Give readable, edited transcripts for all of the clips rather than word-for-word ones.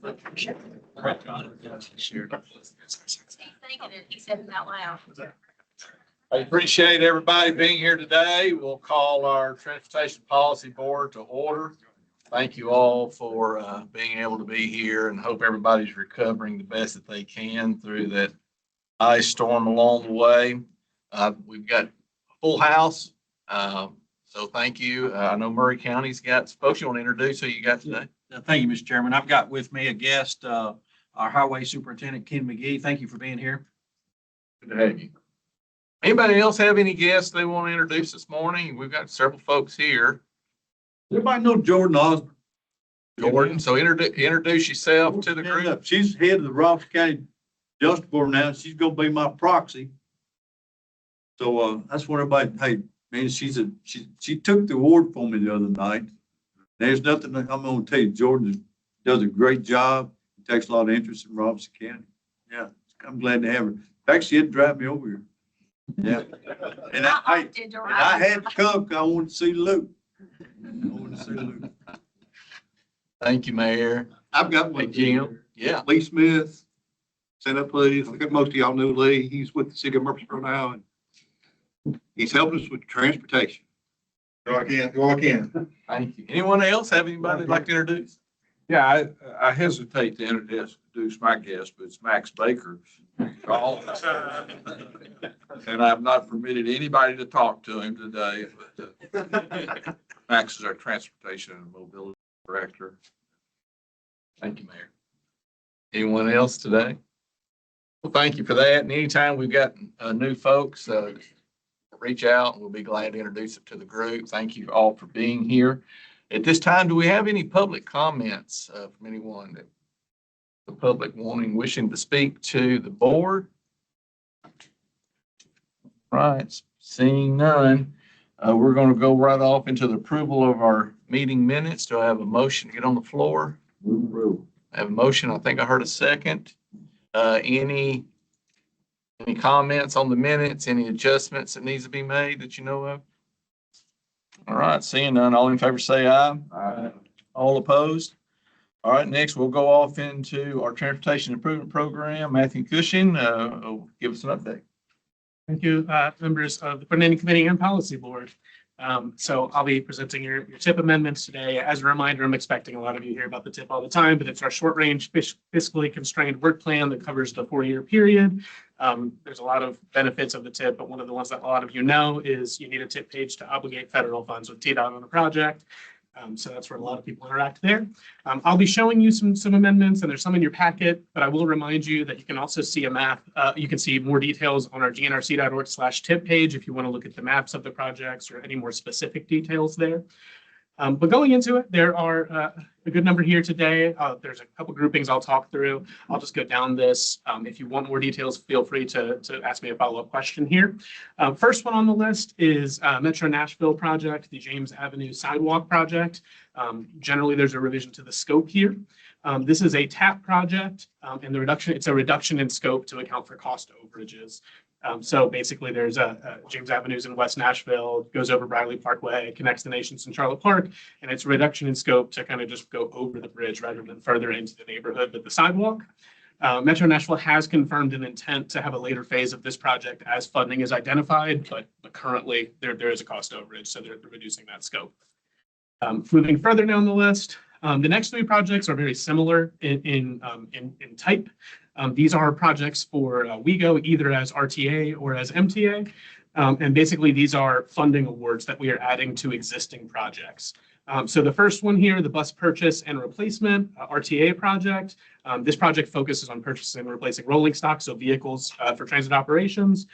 He said it out loud. I appreciate everybody being here today. We'll call our Transportation Policy Board to order. Thank you all for being able to be here, and hope everybody's recovering the best that they can through that ice storm along the way. We've got a full house, so thank you. I know Murray County's got folks. You want to introduce who you got today? Thank you, Mr. Chairman. I've got with me a guest, our Highway Superintendent, Ken McGee. Thank you for being here. Good to have you. Anybody else have any guests they want to introduce this morning? We've got several folks here. Everybody know Jordan Osborne? Jordan, so introduce yourself to the group. She's head of the Robertson County Justice Board now. She's gonna be my proxy. So that's what everybody, hey, man, she took the award for me the other night. There's nothing, I'm gonna tell you, Jordan does a great job. He takes a lot of interest in Robertson County. Yeah, I'm glad to have her. In fact, she had to drive me over here. Yeah. And I had to come because I wanted to see Luke. Thank you, Mayor. I've got Hey, one. Jim. Yeah. Lee Smith, stand up, please. I think most of y'all knew Lee. He's with the city of Murfreesboro now, and he's helping us with transportation. Go again. Thank you. Anyone else have anybody they'd like to introduce? Yeah, I hesitate to introduce my guest, but it's Max Baker. And I've not permitted anybody to talk to him today. But, Max is our Transportation and Mobility Director. Thank you, Mayor. Anyone else today? Well, thank you for that. And anytime we've got new folks, reach out and we'll be glad to introduce it to the group. Thank you all for being here. At this time, do we have any public comments from anyone that the public wishing to speak to the board? Right, seeing none, we're going to go right off into the approval of our meeting minutes. Do I have a motion to get on the floor? I have a motion. I think I heard a second. Any comments on the minutes? Any adjustments that needs to be made that you know of? All right, seeing none, all in favor say aye. Aye. All opposed? All right, next we'll go off into our Transportation Improvement Program. Matthew Cushing will give us an update. Thank you, members of the Coordinating Committee and Policy Board. So I'll be presenting your TIP amendments today. As a reminder, I'm expecting a lot of you hear about the TIP all the time, but it's our short-range fiscally constrained work plan that covers the 4-year period. There's a lot of benefits of the TIP, but one of the ones that a lot of you know is you need a TIP page to obligate federal funds with TDOT on a project. So that's where a lot of people interact there. I'll be showing you some amendments, and there's some in your packet, but I will remind you that you can also see a map. You can see more details on our gnrc.org/TIP page if you want to look at the maps of the projects or any more specific details there. But going into it, there are a good number here today. There's a couple groupings I'll talk through. I'll just go down this. If you want more details, feel free to ask me a follow-up question here. First one on the list is Metro Nashville project, the James Avenue Sidewalk project. Generally, there's a revision to the scope here. This is a TAP project, and it's a reduction in scope to account for cost overages. So basically, there's James Avenues in West Nashville, goes over Bradley Parkway, connects the Nations in Charlotte Park, and it's a reduction in scope to kind of just go over the bridge rather than further into the neighborhood with the sidewalk. Metro Nashville has confirmed an intent to have a later phase of this project as funding is identified, but currently there is a cost overage, so they're reducing that scope. Moving further down the list, the next 3 projects are very similar in type. These are projects for WeGo either as RTA or as MTA. And basically, these are funding awards that we are adding to existing projects. So the first one here, the bus purchase and replacement RTA project. This project focuses on purchasing and replacing rolling stock, so vehicles for transit operations.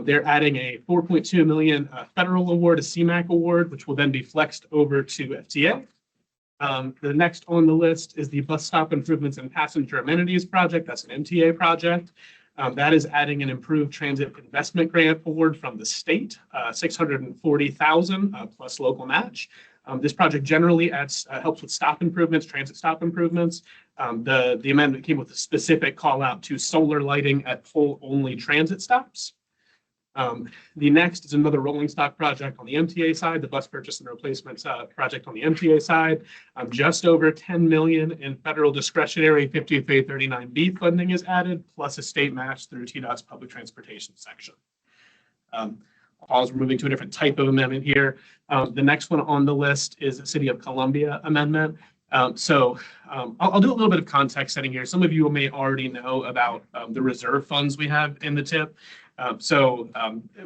They're adding a $4.2 million federal award, a CMAQ award, which will then be flexed over to FTA. The next on the list is the bus stop improvements and passenger amenities project. That's an MTA project. That is adding an improved transit investment grant award from the state, $640,000 plus local match. This project generally helps with stop improvements, transit stop improvements. The amendment came with a specific call out to solar lighting at pole-only transit stops. The next is another rolling stock project on the MTA side, the bus purchase and replacement project on the MTA side. Just over 10 million in federal discretionary 5339B funding is added, plus a state match through TDOT's public transportation section. We're moving to a different type of amendment here. The next one on the list is the City of Columbia amendment. I'll do a little bit of context setting here. Some of you may already know about the reserve funds we have in the TIP.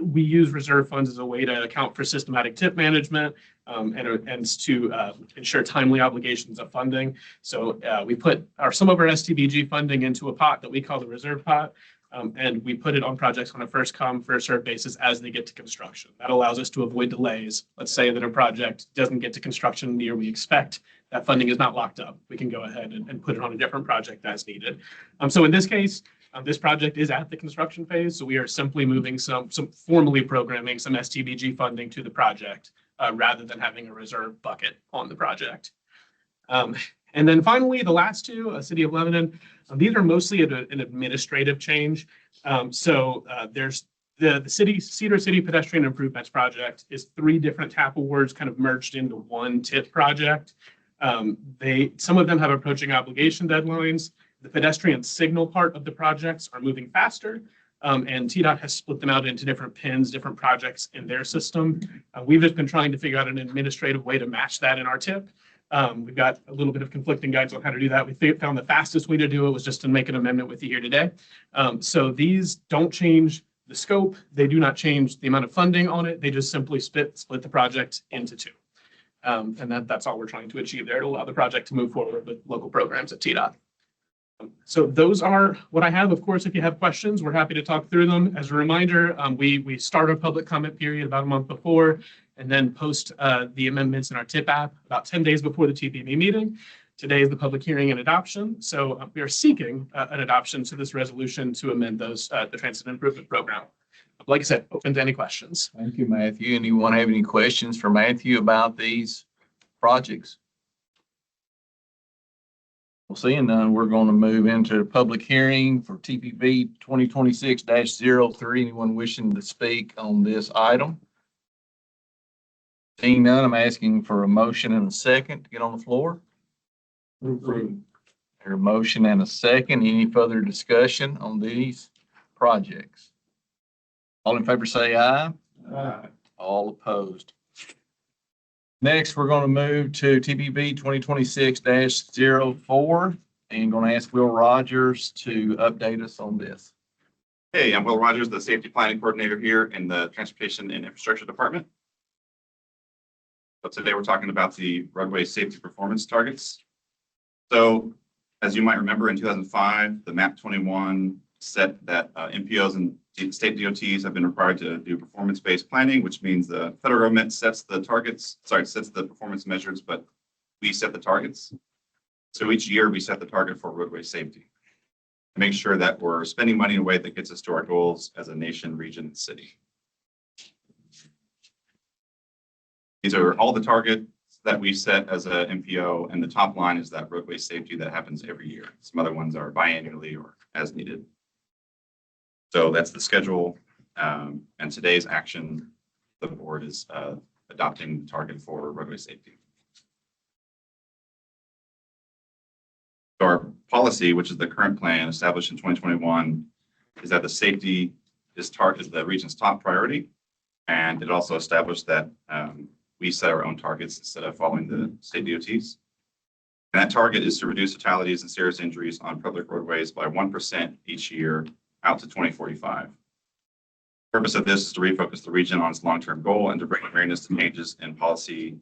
We use reserve funds as a way to account for systematic TIP management and to ensure timely obligations of funding. So we put some of our STBG funding into a pot that we call the reserve pot. And we put it on projects on a first come, first served basis as they get to construction. That allows us to avoid delays. Let's say that a project doesn't get to construction in the year we expect. That funding is not locked up. We can go ahead and put it on a different project as needed. So in this case, this project is at the construction phase. So we are simply moving some formally programming some STBG funding to the project rather than having a reserve bucket on the project. And then finally, the last two, City of Lebanon, these are mostly an administrative change. There's the Cedar City Pedestrian Improvements Project is 3 different TAP awards kind of merged into one TIP project. Some of them have approaching obligation deadlines. The pedestrian signal part of the projects are moving faster. And TDOT has split them out into different pins, different projects in their system. We've just been trying to figure out an administrative way to match that in our TIP. We've got a little bit of conflicting guides on how to do that. We found the fastest way to do it was just to make an amendment with you here today. So these don't change the scope. They do not change the amount of funding on it. They just simply split the project into 2. And that's all we're trying to achieve there to allow the project to move forward with local programs at TDOT. So those are what I have. Of course, if you have questions, we're happy to talk through them. As a reminder, we start our public comment period about a month before and then post the amendments in our TIP app about 10 days before the TPB meeting. Today is the public hearing and adoption. So we are seeking an adoption to this resolution to amend the Transit Improvement Program. Like I said, open to any questions. Thank you, Matthew. Anyone have any questions for Matthew about these projects? Well, seeing none, we're going to move into the public hearing for TPB 2026-03. Anyone wishing to speak on this item? Seeing none, I'm asking for a motion and a second to get on the floor. There's a motion and a second. Any further discussion on these projects? All in favor say aye. Aye. All opposed. Next, we're going to move to TPB 2026-04 and going to ask Will Rogers to update us on this. Hey, I'm Will Rogers, the Safety Planning Coordinator here in the Transportation and Infrastructure Department. So today we're talking about the roadway safety performance targets. So as you might remember, in 2005, the MAP 21 set that MPOs and state DOTs have been required to do performance-based planning, which means the federal government sets the performance measures, but we set the targets. So each year we set the target for roadway safety. Make sure that we're spending money in a way that gets us to our goals as a nation, region, and city. These are all the targets that we set as a MPO, and the top line is that roadway safety that happens every year. Some other ones are biannually or as needed. So that's the schedule, and today's action, the board is adopting the target for roadway safety. So our policy, which is the current plan established in 2021, is that the safety is the region's top priority, and it also established that we set our own targets instead of following the state DOTs. And that target is to reduce fatalities and serious injuries on public roadways by 1% each year out to 2045. The purpose of this is to refocus the region on its long-term goal and to bring awareness to changes in policy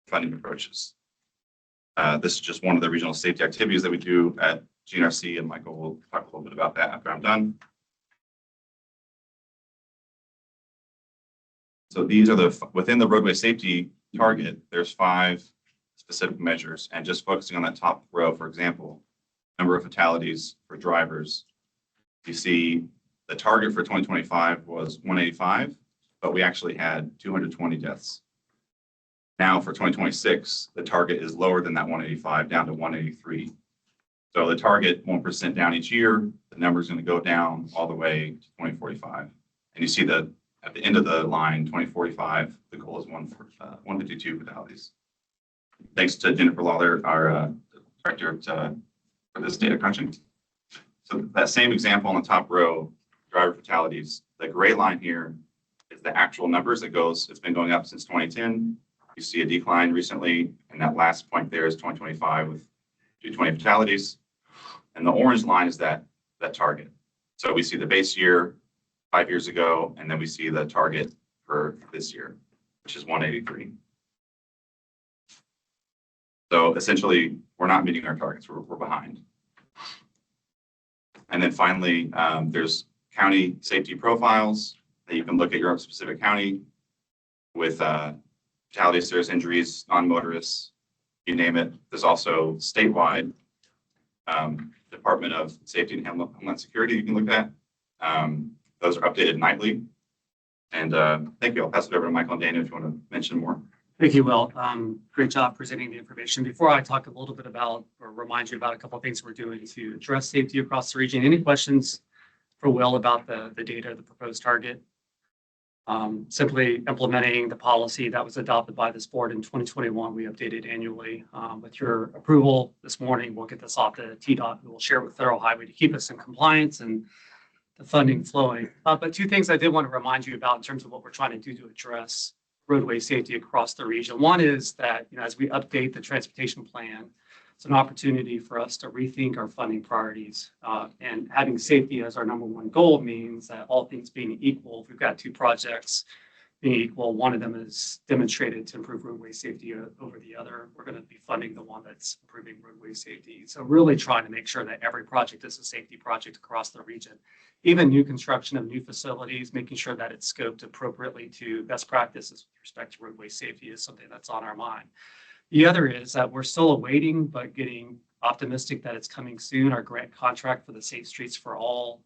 funding approaches. This is just one of the regional safety activities that we do at GNRC, and Michael will talk a little bit about that after I'm done. So these are within the roadway safety target, there's 5 specific measures, and just focusing on that top row, for example, number of fatalities for drivers. You see the target for 2025 was 185, but we actually had 220 deaths. Now for 2026, the target is lower than that 185, down to 183. So the target 1% down each year, the number is going to go down all the way to 2045. And you see the at the end of the line, 2045, the goal is 152 fatalities. Thanks to Jennifer Lawler, our director, for this data crunching. So that same example on the top row, driver fatalities, the gray line here is the actual numbers that goes, it's been going up since 2010. You see a decline recently, and that last point there is 2025 with 220 fatalities. And the orange line is that target. So we see the base year 5 years ago, and then we see the target for this year, which is 183. So essentially, we're not meeting our targets. We're behind. And then finally, there's county safety profiles that you can look at your own specific county with fatalities, serious injuries, non-motorists, you name it. There's also statewide Department of Safety and Homeland Security you can look at. Those are updated nightly. And thank you. I'll pass it over to Michael and Daniel if you want to mention more. Thank you, Will. Great job presenting the information. Before I talk a little bit about or remind you about a couple of things we're doing to address safety across the region, any questions for Will about the data, the proposed target? Simply implementing the policy that was adopted by this board in 2021. We updated annually. With your approval this morning, we'll get this off to TDOT, who will share with Federal Highway to keep us in compliance and the funding flowing. But two things I did want to remind you about in terms of what we're trying to do to address roadway safety across the region. One is that, as we update the transportation plan, it's an opportunity for us to rethink our funding priorities. And having safety as our number one goal means that all things being equal, if we've got two projects being equal, one of them is demonstrated to improve roadway safety over the other. We're going to be funding the one that's improving roadway safety. So really trying to make sure that every project is a safety project across the region. Even new construction of new facilities, making sure that it's scoped appropriately to best practices with respect to roadway safety is something that's on our mind. The other is that we're still awaiting, but getting optimistic that it's coming soon, our grant contract for the Safe Streets for All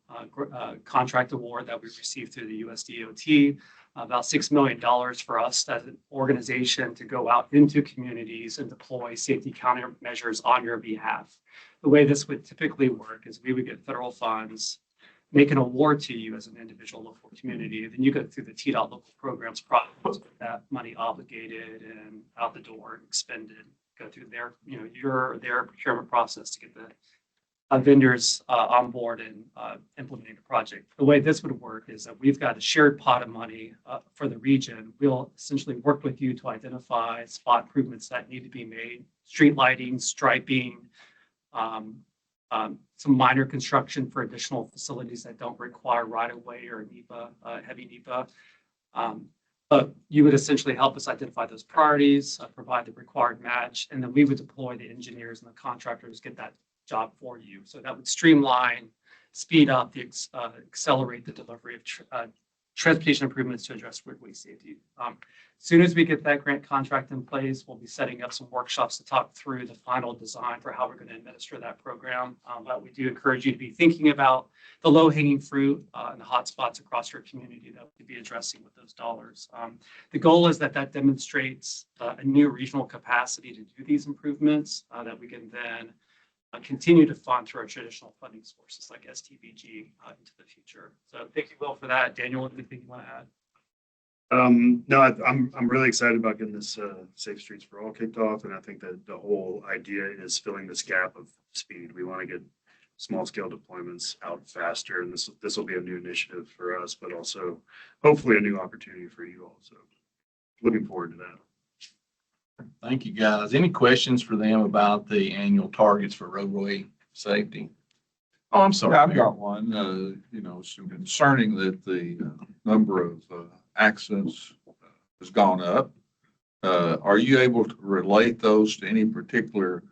contract award that we received through the USDOT. About $6 million for us as an organization to go out into communities and deploy safety countermeasures on your behalf. The way this would typically work is we would get federal funds, make an award to you as an individual local community, then you go through the TDOT local programs process, get that money obligated and out the door and expended, go through their, their procurement process to get the vendors on board and implementing the project. The way this would work is that we've got a shared pot of money for the region. We'll essentially work with you to identify spot improvements that need to be made, street lighting, striping, some minor construction for additional facilities that don't require right-of-way or NEPA, heavy NEPA. But you would essentially help us identify those priorities, provide the required match, and then we would deploy the engineers and the contractors, get that job for you. So that would streamline, speed up, accelerate the delivery of transportation improvements to address roadway safety. As soon as we get that grant contract in place, we'll be setting up some workshops to talk through the final design for how we're going to administer that program. But we do encourage you to be thinking about the low-hanging fruit and the hot spots across your community that we'll be addressing with those dollars. The goal is that demonstrates a new regional capacity to do these improvements that we can then continue to fund through our traditional funding sources like STBG into the future. So thank you, Will, for that. Daniel, anything you want to add? No, I'm really excited about getting this Safe Streets for All kicked off, and I think that the whole idea is filling this gap of speed. We want to get small scale deployments out faster, and this will be a new initiative for us, but also hopefully a new opportunity for you all. So looking forward to that. Thank you, guys. Any questions for them about the annual targets for roadway safety? Oh, I'm sorry. Yeah, I've got one, some concerning that the number of accidents has gone up. Are you able to relate those to any particular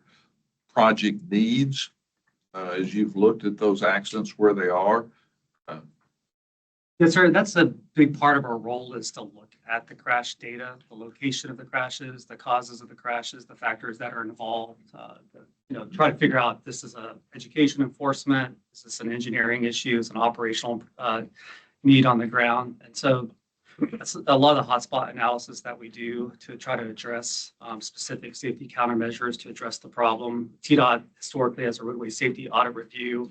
project needs as you've looked at those accidents where they are? Yes, sir. That's a big part of our role, is to look at the crash data, the location of the crashes, the causes of the crashes, the factors that are involved. Try to figure out if this is an education enforcement, is this an engineering issue, is an operational need on the ground. And so that's a lot of the hotspot analysis that we do to try to address specific safety countermeasures to address the problem. TDOT historically has a roadway safety audit review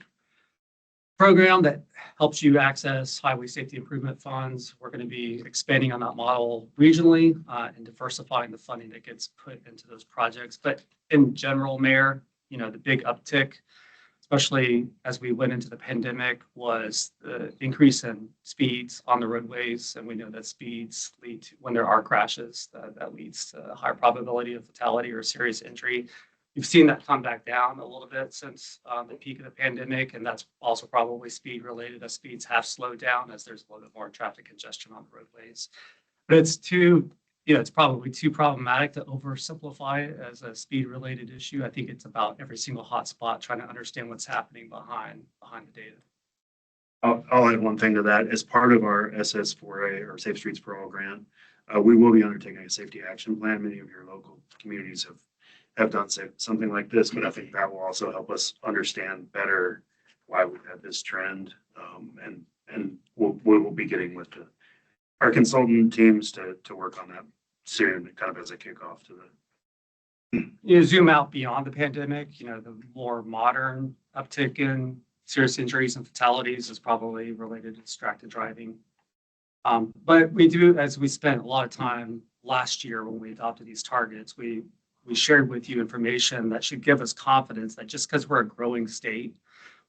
program that helps you access highway safety improvement funds. We're going to be expanding on that model regionally and diversifying the funding that gets put into those projects. But in general, Mayor, the big uptick, especially as we went into the pandemic, was the increase in speeds on the roadways. And we know that speeds lead to, when there are crashes, that leads to a higher probability of fatality or serious injury. You've seen that come back down a little bit since the peak of the pandemic, and that's also probably speed related, as speeds have slowed down as there's a little bit more traffic congestion on the roadways. But it's probably too problematic to oversimplify it as a speed related issue. I think it's about every single hotspot, trying to understand what's happening behind the data. I'll add one thing to that. As part of our SS4A or Safe Streets for All grant, we will be undertaking a safety action plan. Many of your local communities have done something like this, but I think that will also help us understand better why we've had this trend. And we'll be getting with our consultant teams to work on that soon, kind of as a kickoff to the. You zoom out beyond the pandemic, the more modern uptick in serious injuries and fatalities is probably related to distracted driving. But we do, as we spent a lot of time last year when we adopted these targets, we shared with you information that should give us confidence that just because we're a growing state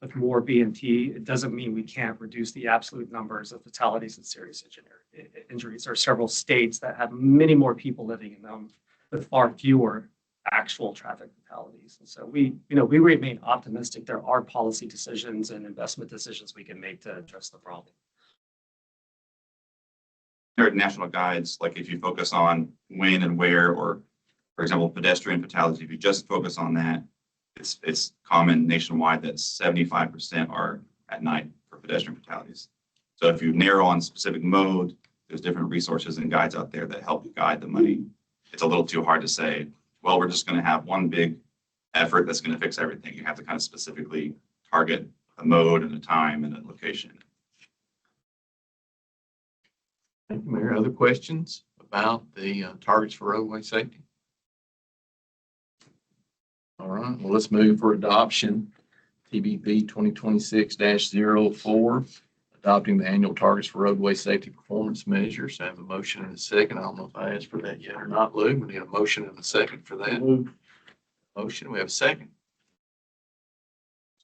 with more BMT, it doesn't mean we can't reduce the absolute numbers of fatalities and serious injuries. There are several states that have many more people living in them with far fewer actual traffic fatalities. And so we remain optimistic. There are policy decisions and investment decisions we can make to address the problem. There are national guides, like if you focus on when and where, or for example, pedestrian fatalities, if you just focus on that, it's common nationwide that 75% are at night for pedestrian fatalities. So if you narrow on specific mode, there's different resources and guides out there that help you guide the money. It's a little too hard to say, well, we're just going to have one big effort that's going to fix everything. You have to kind of specifically target a mode and a time and a location. Thank you, Mayor. Other questions about the targets for roadway safety? All right, well, let's move for adoption. TBP 2026-04, adopting the annual targets for roadway safety performance measures. I have a motion and a second. I don't know if I asked for that yet or not, Lou. We need a motion and a second for that. Motion, we have a second.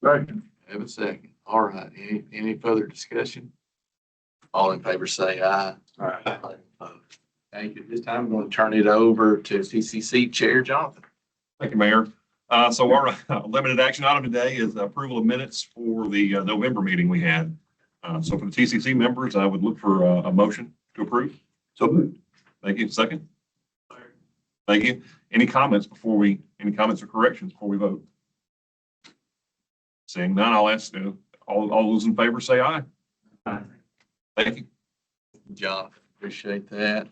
Second. We have a second. All right, any further discussion? All in favor say aye. All right. Thank you. This time I'm going to turn it over to TCC Chair Jonathan. Thank you, Mayor. So our limited action item today is approval of minutes for the November meeting we had. So for the TCC members, I would look for a motion to approve. So moved. Thank you. Second. Thank you. Any comments or corrections before we vote? Seeing none, I'll ask all those in favor say aye. Aye. Thank you. Jonathan, appreciate that.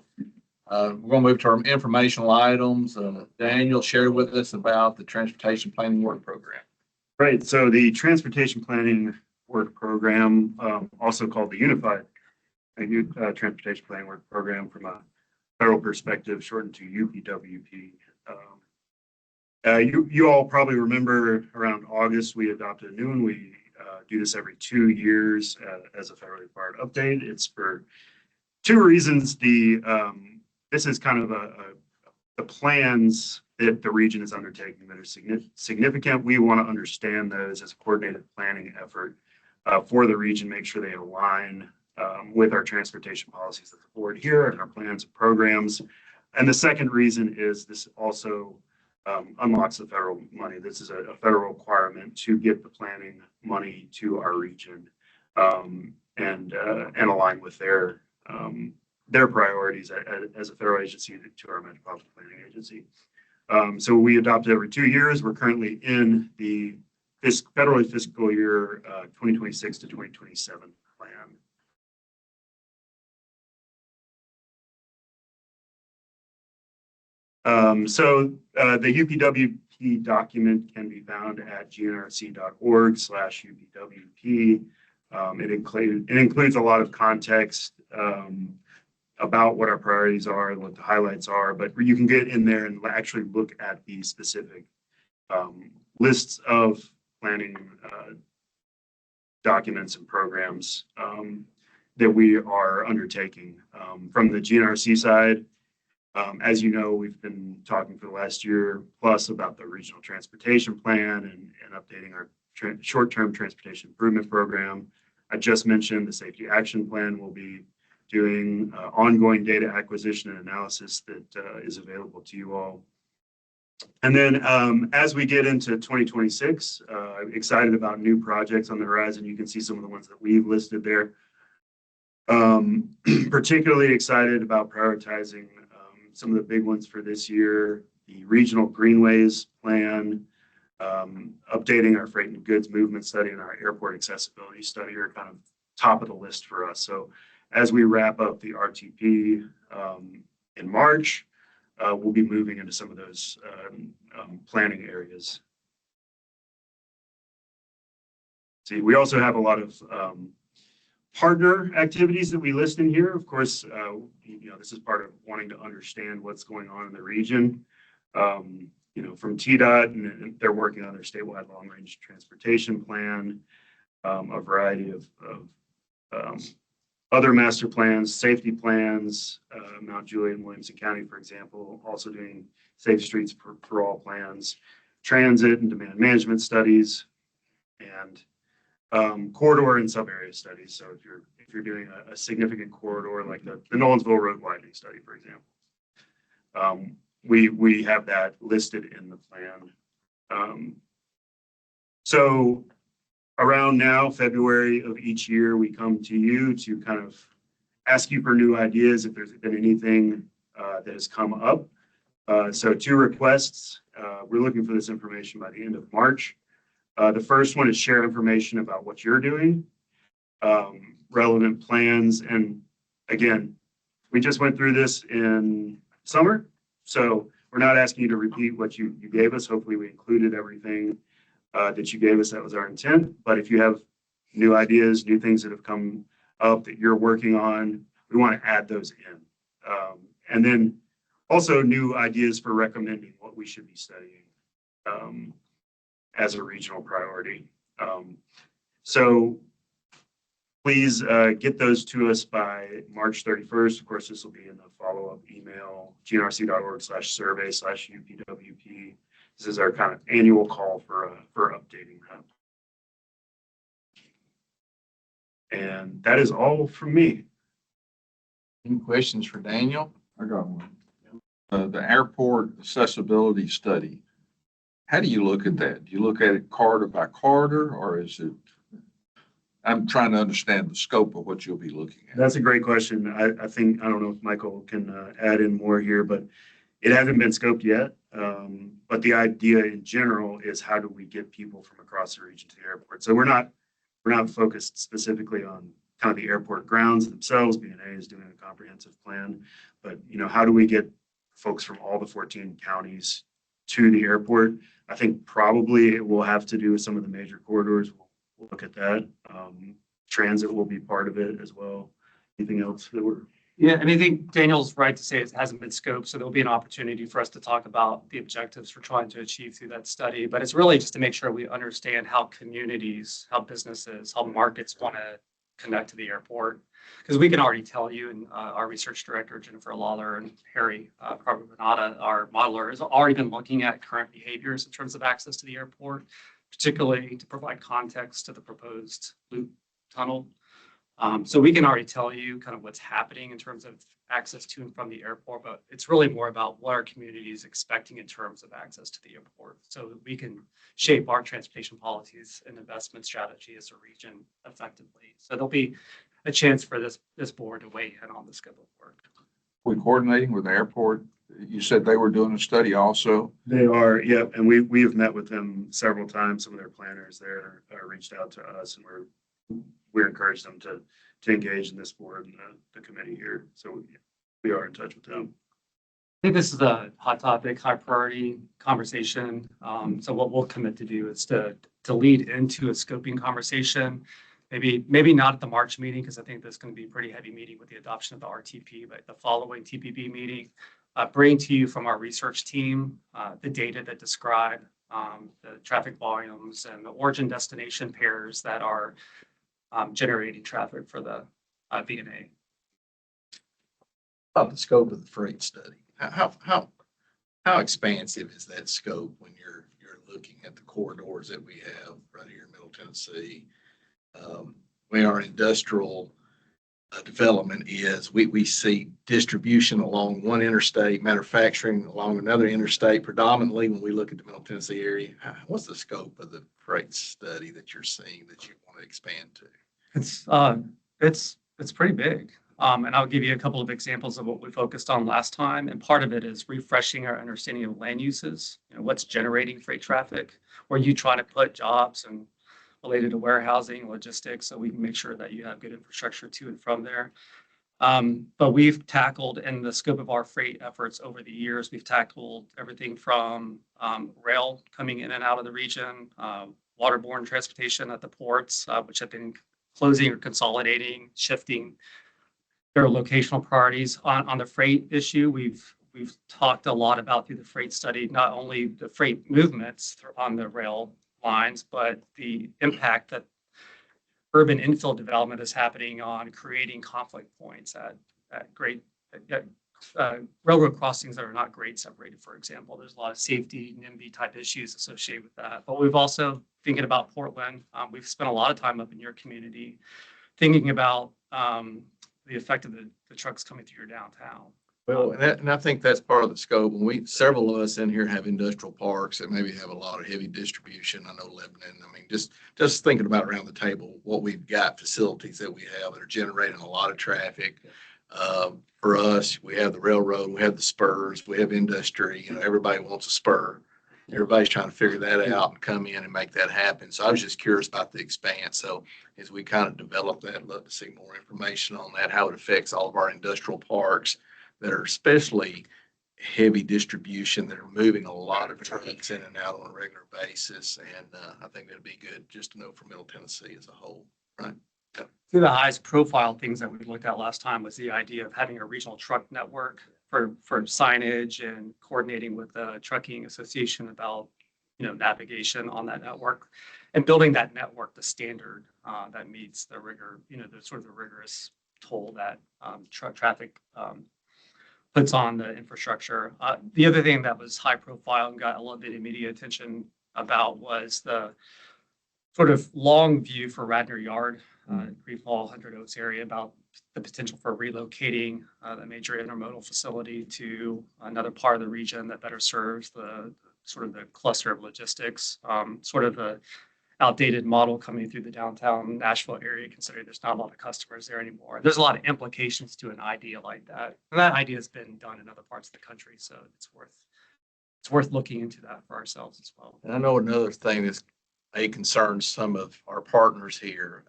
We're going to move to our informational items. Daniel shared with us about the Transportation Planning Work Program. Right, so the Transportation Planning Work Program, also called the Unified Transportation Planning Work Program from a federal perspective, shortened to UPWP. You all probably remember around August, we adopted a new one. We do this every 2 years as a federally required update. It's for two reasons. This is kind of the plans that the region is undertaking that are significant. We want to understand those as a coordinated planning effort for the region, make sure they align with our transportation policies at the board here and our plans and programs. And the second reason is this also unlocks the federal money. This is a federal requirement to get the planning money to our region and align with their priorities as a federal agency to our metropolitan planning agency. So we adopt it every 2 years. We're currently in the federally fiscal year 2026 to 2027 plan. So the UPWP document can be found at gnrc.org/UPWP. It includes a lot of context about what our priorities are and what the highlights are, but you can get in there and actually look at the specific lists of planning documents and programs that we are undertaking. From the GNRC side, as you know, we've been talking for the last year plus about the regional transportation plan and updating our short-term transportation improvement program. I just mentioned the safety action plan. Will be doing ongoing data acquisition and analysis that is available to you all. And then as we get into 2026, I'm excited about new projects on the horizon. You can see some of the ones that we've listed there. Particularly excited about prioritizing some of the big ones for this year, the regional greenways plan, updating our freight and goods movement study and our airport accessibility study are kind of top of the list for us. So as we wrap up the RTP in March, we'll be moving into some of those planning areas. See, we also have a lot of partner activities that we list in here. Of course, this is part of wanting to understand what's going on in the region. From TDOT, and they're working on their statewide long-range transportation plan, a variety of other master plans, safety plans, Mount Juliet and Williamson County, for example, also doing safe streets for all plans, transit and demand management studies, and corridor and sub-area studies. So if you're doing a significant corridor like the Nolensville Road widening study, for example, we have that listed in the plan. So around now, February of each year, we come to you to kind of ask you for new ideas if there's been anything that has come up. So 2 requests. We're looking for this information by the end of March. The first one is share information about what you're doing, relevant plans. And again, we just went through this in summer. So we're not asking you to repeat what you gave us. Hopefully we included everything that you gave us. That was our intent. But if you have new ideas, new things that have come up that you're working on, we want to add those in. And then also new ideas for recommending what we should be studying as a regional priority. So please get those to us by March 31st. Of course, this will be in the follow-up email, gnrc.org/survey/UPWP. This is our kind of annual call for updating that. And that is all from me. Any questions for Daniel? I got one. The airport accessibility study. How do you look at that? Do you look at it corridor by corridor, or is it? I'm trying to understand the scope of what you'll be looking at. That's a great question. I don't know if Michael can add in more here, but it hasn't been scoped yet. But the idea in general is how do we get people from across the region to the airport? So we're not focused specifically on kind of the airport grounds themselves. BNA is doing a comprehensive plan, but how do we get folks from all the 14 counties to the airport? I think probably it will have to do with some of the major corridors. We'll look at that. Transit will be part of it as well. Anything else that we're? Yeah, and I think Daniel's right to say it hasn't been scoped, so there'll be an opportunity for us to talk about the objectives we're trying to achieve through that study. But it's really just to make sure we understand how communities, how businesses, how markets want to connect to the airport. Because we can already tell you, and our research director, Jennifer Lawler, and Harry Carbonata, our modeler, has already been looking at current behaviors in terms of access to the airport, particularly to provide context to the proposed loop tunnel. So we can already tell you kind of what's happening in terms of access to and from the airport, but it's really more about what our community is expecting in terms of access to the airport, so that we can shape our transportation policies and investment strategy as a region effectively. So there'll be a chance for this board to weigh in on the scope of work. We coordinating with the airport. You said they were doing a study also. They are, yeah, and we have met with them several times. Some of their planners there reached out to us, and we encouraged them to engage in this board and the committee here. So we are in touch with them. I think this is a hot topic, high priority conversation. So what we'll commit to do is to lead into a scoping conversation. Maybe not at the March meeting, because I think that's going to be a pretty heavy meeting with the adoption of the RTP, but the following TPP meeting, bring to you from our research team the data that describe the traffic volumes and the origin destination pairs that are generating traffic for the VNA. About the scope of the freight study, how expansive is that scope when you're looking at the corridors that we have right here in Middle Tennessee? Where our industrial development is, we see distribution along one interstate, manufacturing along another interstate, predominantly when we look at the Middle Tennessee area. What's the scope of the freight study that you're seeing that you want to expand to? It's pretty big. And I'll give you a couple of examples of what we focused on last time. And part of it is refreshing our understanding of land uses, what's generating freight traffic, where you try to put jobs and related to warehousing, logistics, so we can make sure that you have good infrastructure to and from there. But we've tackled, in the scope of our freight efforts over the years, we've tackled everything from rail coming in and out of the region, waterborne transportation at the ports, which have been closing or consolidating, shifting their locational priorities. On the freight issue, we've talked a lot about through the freight study, not only the freight movements on the rail lines, but the impact that urban infill development is happening on creating conflict points at railroad crossings that are not grade separated, for example. There's a lot of safety, NIMBY type issues associated with that. But we've also, thinking about Portland, we've spent a lot of time up in your community thinking about the effect of the trucks coming through your downtown. Well, and I think that's part of the scope. And several of us in here have industrial parks that maybe have a lot of heavy distribution. I know Lebanon. I mean, just thinking about around the table, what we've got, facilities that we have that are generating a lot of traffic. For us, we have the railroad, we have the spurs, we have industry. Everybody wants a spur. Everybody's trying to figure that out and come in and make that happen. So I was just curious about the expanse. So as we kind of develop that, I'd love to see more information on that, how it affects all of our industrial parks that are especially heavy distribution, that are moving a lot of trucks in and out on a regular basis. And I think that'd be good just to know for Middle Tennessee as a whole, right? Two of the highest profile things that we looked at last time was the idea of having a regional truck network for signage and coordinating with the trucking association about, navigation on that network and building that network, the standard that meets the rigor, the sort of the rigorous toll that traffic puts on the infrastructure. The other thing that was high profile and got a little bit of media attention about was the sort of long view for Radnor Yard, Grief Hall, 100 Oaks area, about the potential for relocating the major intermodal facility to another part of the region that better serves the sort of the cluster of logistics, sort of the outdated model coming through the downtown Nashville area, considering there's not a lot of customers there anymore. There's a lot of implications to an idea like that. And that idea has been done in other parts of the country. So it's worth looking into that for ourselves as well. And I know another thing that's may concern some of our partners here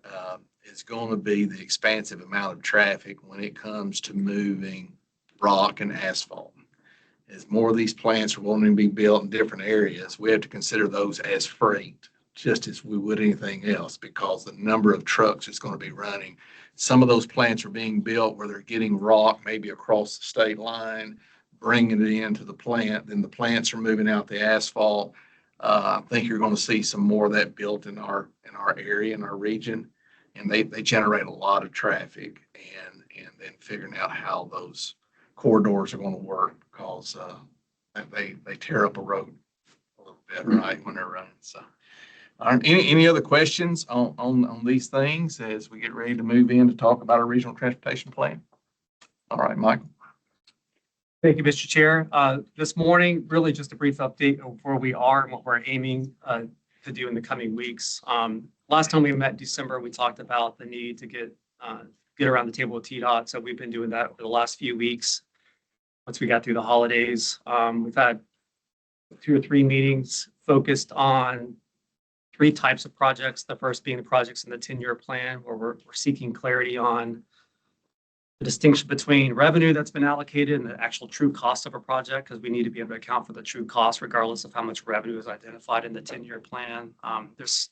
is going to be the expansive amount of traffic when it comes to moving rock and asphalt. As more of these plants are wanting to be built in different areas, we have to consider those as freight, just as we would anything else, because the number of trucks is going to be running. Some of those plants are being built where they're getting rock maybe across the state line, bringing it into the plant. Then the plants are moving out the asphalt. I think you're going to see some more of that built in our area, in our region, and they generate a lot of traffic. And then figuring out how those corridors are going to work, because they tear up a road a little bit, right, when they're running. So, any other questions on these things as we get ready to move in to talk about our regional transportation plan? All right, Michael. Thank you, Mr. Chair. This morning, really just a brief update of where we are and what we're aiming to do in the coming weeks. Last time we met in December, we talked about the need to get around the table with TDOT. So we've been doing that over the last few weeks. Once we got through the holidays, we've had 2 or 3 meetings focused on 3 types of projects. The first being the projects in the 10-year plan, where we're seeking clarity on the distinction between revenue that's been allocated and the actual true cost of a project, because we need to be able to account for the true cost regardless of how much revenue is identified in the 10-year plan. There's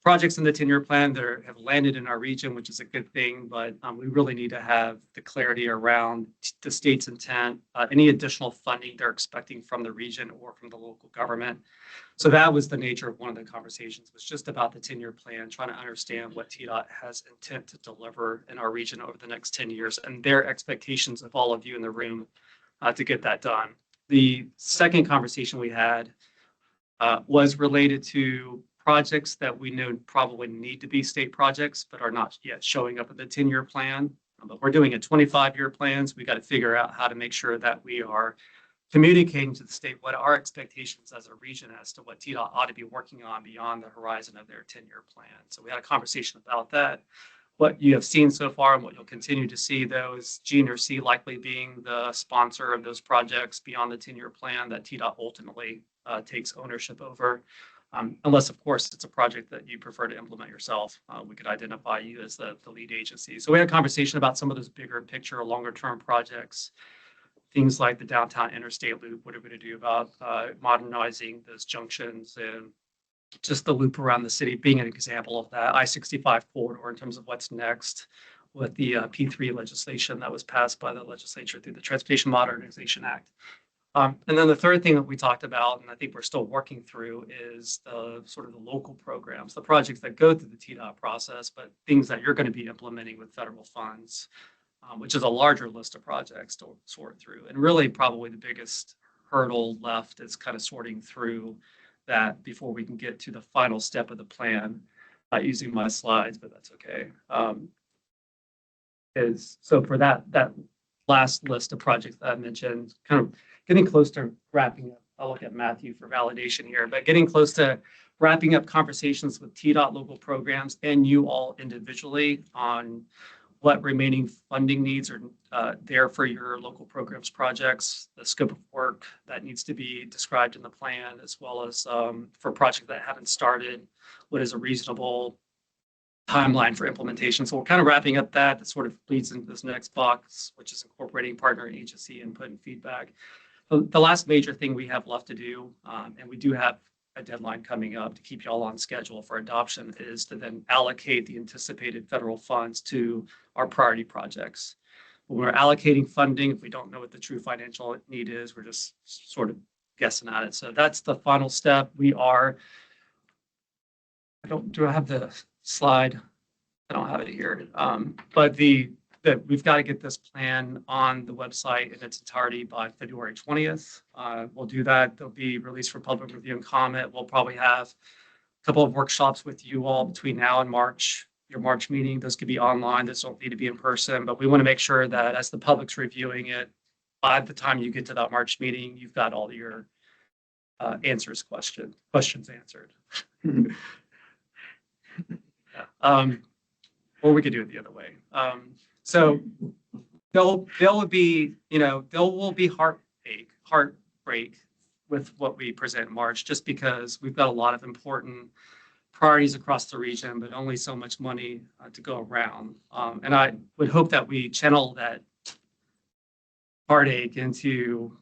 projects in the 10-year plan that have landed in our region, which is a good thing, but we really need to have the clarity around the state's intent, any additional funding they're expecting from the region or from the local government. So that was the nature of one of the conversations, was just about the 10-year plan, trying to understand what TDOT has intent to deliver in our region over the next 10 years and their expectations of all of you in the room to get that done. The second conversation we had was related to projects that we know probably need to be state projects, but are not yet showing up in the 10-year plan. But we're doing a 25-year plan, so we got to figure out how to make sure that we are communicating to the state what our expectations as a region as to what TDOT ought to be working on beyond the horizon of their 10-year plan. So we had a conversation about that. What you have seen so far and what you'll continue to see, though, is GNRC likely being the sponsor of those projects beyond the 10-year plan that TDOT ultimately takes ownership over. Unless, of course, it's a project that you prefer to implement yourself. We could identify you as the lead agency. So we had a conversation about some of those bigger picture, longer term projects, things like the downtown interstate loop. What are we going to do about modernizing those junctions and just the loop around the city being an example of that I-65 corridor in terms of what's next with the P3 legislation that was passed by the legislature through the Transportation Modernization Act. And then the third thing that we talked about, and I think we're still working through, is the sort of the local programs, the projects that go through the TDOT process, but things that you're going to be implementing with federal funds, which is a larger list of projects to sort through. And really probably the biggest hurdle left is kind of sorting through that before we can get to the final step of the plan. Not using my slides, but that's okay. So for that last list of projects that I mentioned, kind of getting close to wrapping up. I'll look at Matthew for validation here, but getting close to wrapping up conversations with TDOT local programs and you all individually on what remaining funding needs are there for your local programs projects, the scope of work that needs to be described in the plan, as well as for projects that haven't started, what is a reasonable timeline for implementation. So we're kind of wrapping up that sort of leads into this next box, which is incorporating partner agency input and feedback. The last major thing we have left to do, and we do have a deadline coming up to keep you all on schedule for adoption, is to then allocate the anticipated federal funds to our priority projects. When we're allocating funding, if we don't know what the true financial need is, we're just sort of guessing at it. So that's the final step. Do I have the slide? I don't have it here. But we've got to get this plan on the website in its entirety by February 20th. We'll do that. They'll be released for public review and comment. We'll probably have a couple of workshops with you all between now and March, your March meeting. Those could be online. Those don't need to be in person, but we want to make sure that as the public's reviewing it, by the time you get to that March meeting, you've got all your questions answered. Or we could do it the other way. So there will be heartbreak with what we present in March, just because we've got a lot of important priorities across the region, but only so much money to go around. And I would hope that we channel that heartache into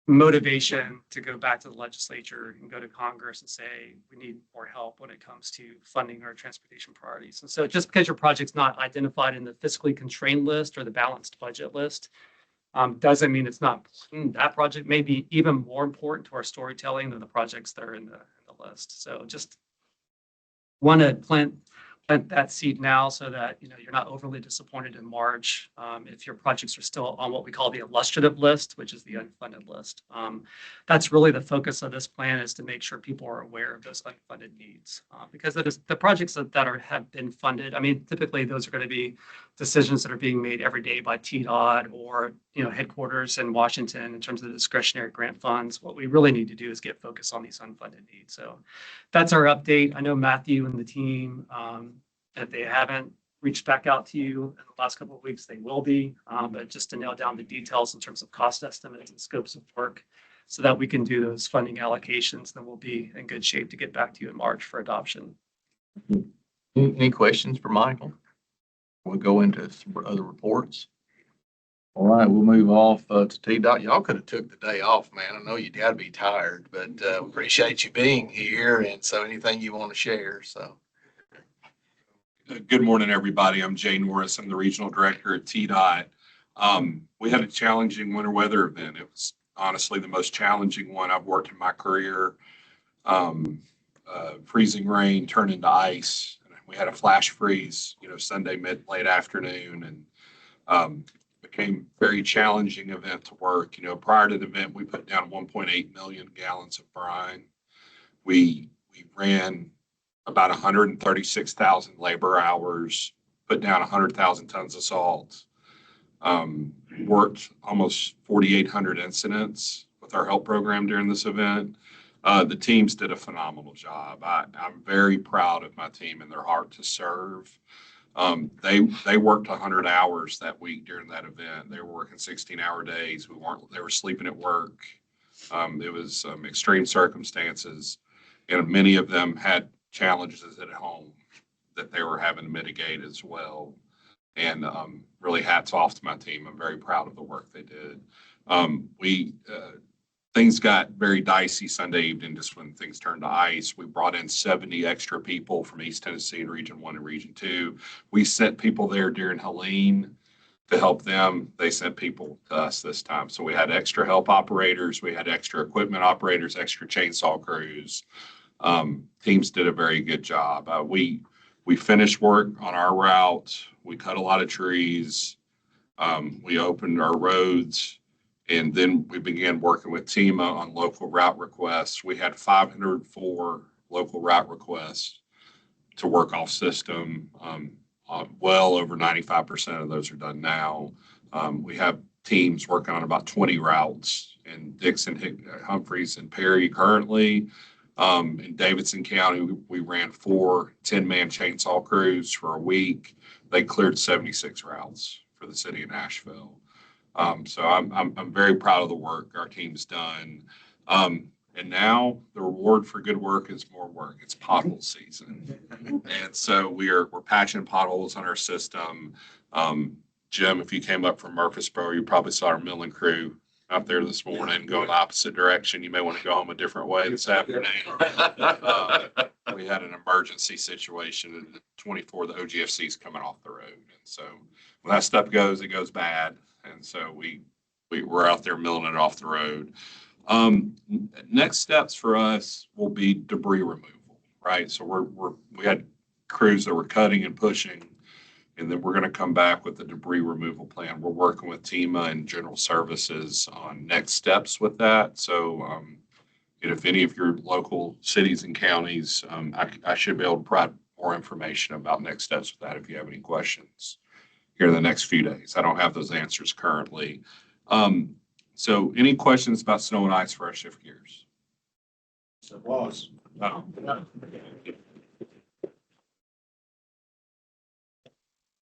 motivation to go back to the legislature and go to Congress and say, we need more help when it comes to funding our transportation priorities. And so just because your project's not identified in the fiscally constrained list or the balanced budget list, doesn't mean it's not important. That project may be even more important to our storytelling than the projects that are in the list. So just want to plant that seed now so that you're not overly disappointed in March if your projects are still on what we call the illustrative list, which is the unfunded list. That's really the focus of this plan, is to make sure people are aware of those unfunded needs, because the projects that have been funded. I mean, typically those are going to be decisions that are being made every day by TDOT or headquarters in Washington in terms of the discretionary grant funds. What we really need to do is get focused on these unfunded needs. So that's our update. I know Matthew and the team, if they haven't reached back out to you in the last couple of weeks, they will be, but just to nail down the details in terms of cost estimates and scopes of work so that we can do those funding allocations, then we'll be in good shape to get back to you in March for adoption. Any questions for Michael? We'll go into some other reports. All right, we'll move off to TDOT. Y'all could have took the day off, man. I know you got to be tired, but we appreciate you being here. And so anything you want to share, so. Good morning, everybody. I'm Jay Norris. I'm the Regional Director at TDOT. We had a challenging winter weather event. It was honestly the most challenging one I've worked in my career. Freezing rain turned into ice. We had a flash freeze, Sunday late afternoon, and became very challenging event to work. Prior to the event, we put down 1.8 million gallons of brine. We ran about 136,000 labor hours, put down 100,000 tons of salt, worked almost 4,800 incidents with our help program during this event. The teams did a phenomenal job. I'm very proud of my team and their heart to serve. They worked 100 hours that week during that event. They were working 16-hour days. They were sleeping at work. It was extreme circumstances, and many of them had challenges at home that they were having to mitigate as well. And really hats off to my team. I'm very proud of the work they did. Things got very dicey Sunday evening, just when things turned to ice. We brought in 70 extra people from East Tennessee and Region 1 and Region 2. We sent people there during Helene to help them. They sent people to us this time. So we had extra help operators. We had extra equipment operators, extra chainsaw crews. Teams did a very good job. We finished work on our route. We cut a lot of trees. We opened our roads, and then we began working with TEMA on local route requests. We had 504 local route requests to work off system. Well over 95% of those are done now. We have teams working on about 20 routes in Dixon, Humphreys, and Perry currently. In Davidson County, we ran 4 10-man chainsaw crews for a week. They cleared 76 routes for the city of Nashville. So I'm very proud of the work our team's done. And now the reward for good work is more work. It's pothole season. And so we're patching potholes on our system. Jim, if you came up from Murfreesboro, you probably saw our milling crew out there this morning going the opposite direction. You may want to go home a different way this afternoon. We had an emergency situation in 24, the OGFC is coming off the road. And so when that stuff goes, it goes bad. And so we're out there milling it off the road. Next steps for us will be debris removal, right? So we had crews that were cutting and pushing, and then we're going to come back with the debris removal plan. We're working with TEMA and General Services on next steps with that. So if any of your local cities and counties, I should be able to provide more information about next steps with that if you have any questions here in the next few days. I don't have those answers currently. So any questions about snow and ice for our shift gears? It was.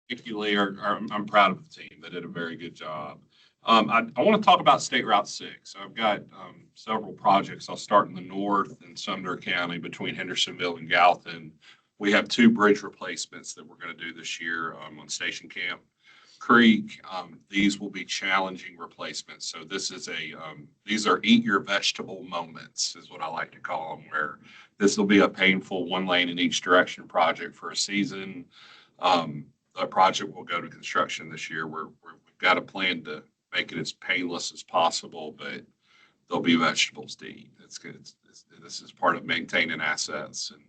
Thank you, Lee. I'm proud of the team. They did a very good job. I want to talk about State Route 6. I've got several projects. I'll start in the north in Sumner County between Hendersonville and Gallatin. We have 2 bridge replacements that we're going to do this year on Station Camp Creek. These will be challenging replacements. So these are eat your vegetable moments is what I like to call them, where this will be a painful 1 lane in each direction project for a season. The project will go to construction this year. We've got a plan to make it as painless as possible, but there'll be vegetables to eat. This is part of maintaining assets, and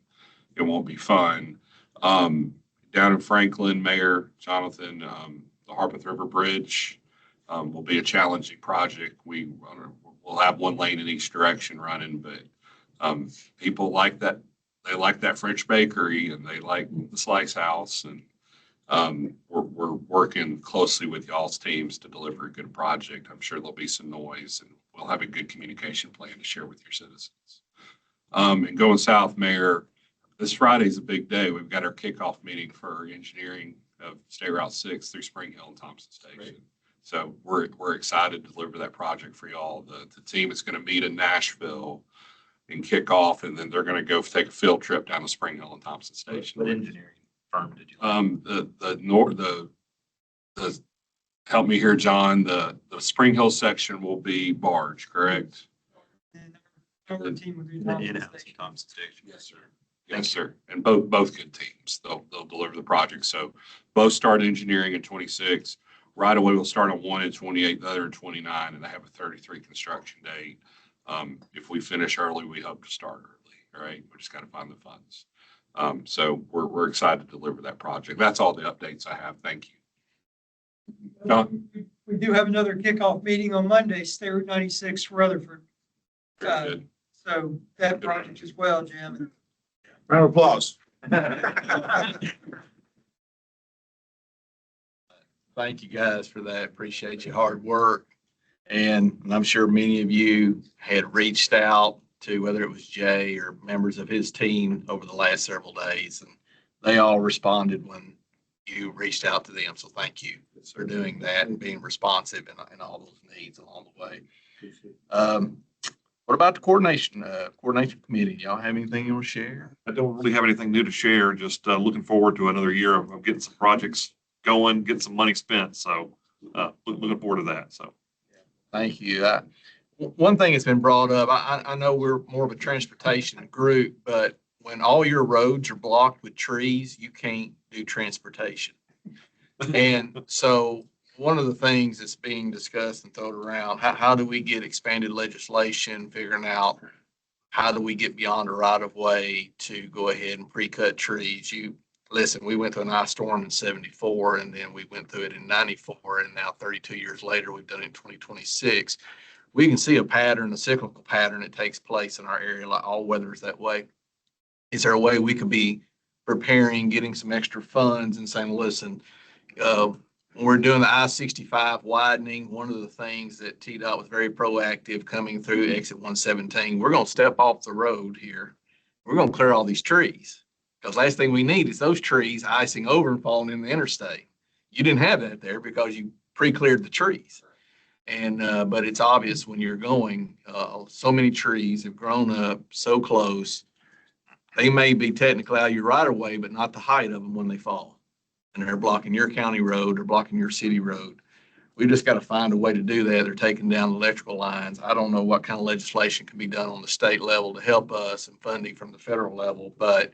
it won't be fun. Down in Franklin, Mayor Jonathan, the Harpeth River Bridge will be a challenging project. We'll have 1 lane in each direction running, but people like that. They like that French bakery, and they like the Slice House, and we're working closely with y'all's teams to deliver a good project. I'm sure there'll be some noise, and we'll have a good communication plan to share with your citizens. And going south, Mayor, this Friday's a big day. We've got our kickoff meeting for engineering of State Route 6 through Spring Hill and Thompson Station. Great. So we're excited to deliver that project for y'all. The team is going to meet in Nashville and kick off, and then they're going to go take a field trip down to Spring Hill and Thompson Station. What engineering firm did you? Help me here, John. The Spring Hill section will be barge, correct? And our team would be In-house at Thompson Station. Yes, sir. Yes, sir. And both good teams. They'll deliver the project. So both start engineering in 26. Right away, we'll start on one in 28, the other in 29, and I have a 33 construction date. If we finish early, we hope to start early, all right? We just got to find the funds. So we're excited to deliver that project. That's all the updates I have. Thank you. John? We do have another kickoff meeting on Monday, State Route 96 Rutherford. Very good. So that project as well, Jim. Round of applause. Thank you guys for that. Appreciate your hard work. And I'm sure many of you had reached out to whether it was Jay or members of his team over the last several days. And they all responded when you reached out to them. So thank you for doing that and being responsive in all those needs along the way. What about the coordination committee? Y'all have anything you want to share? I don't really have anything new to share, just looking forward to another year of getting some projects going, getting some money spent. So looking forward to that. So. Thank you. One thing that's been brought up, I know we're more of a transportation group, but when all your roads are blocked with trees, you can't do transportation. And so one of the things that's being discussed and thrown around, how do we get expanded legislation, figuring out how do we get beyond a right of way to go ahead and pre-cut trees? Listen, we went through an ice storm in 74 and then we went through it in 94. And now 32 years later, we've done it in 2026. We can see a pattern, a cyclical pattern that takes place in our area, like all weather's that way. Is there a way we could be preparing, getting some extra funds and saying, listen, when we're doing the I-65 widening, one of the things that TDOT was very proactive coming through exit 117, we're going to step off the road here. We're going to clear all these trees. Because last thing we need is those trees icing over and falling in the interstate. You didn't have that there because you pre-cleared the trees. And, but it's obvious when you're going, so many trees have grown up so close. They may be technically out of your right of way, but not the height of them when they fall. And they're blocking your county road or blocking your city road. We just got to find a way to do that. They're taking down electrical lines. I don't know what kind of legislation can be done on the state level to help us and funding from the federal level, but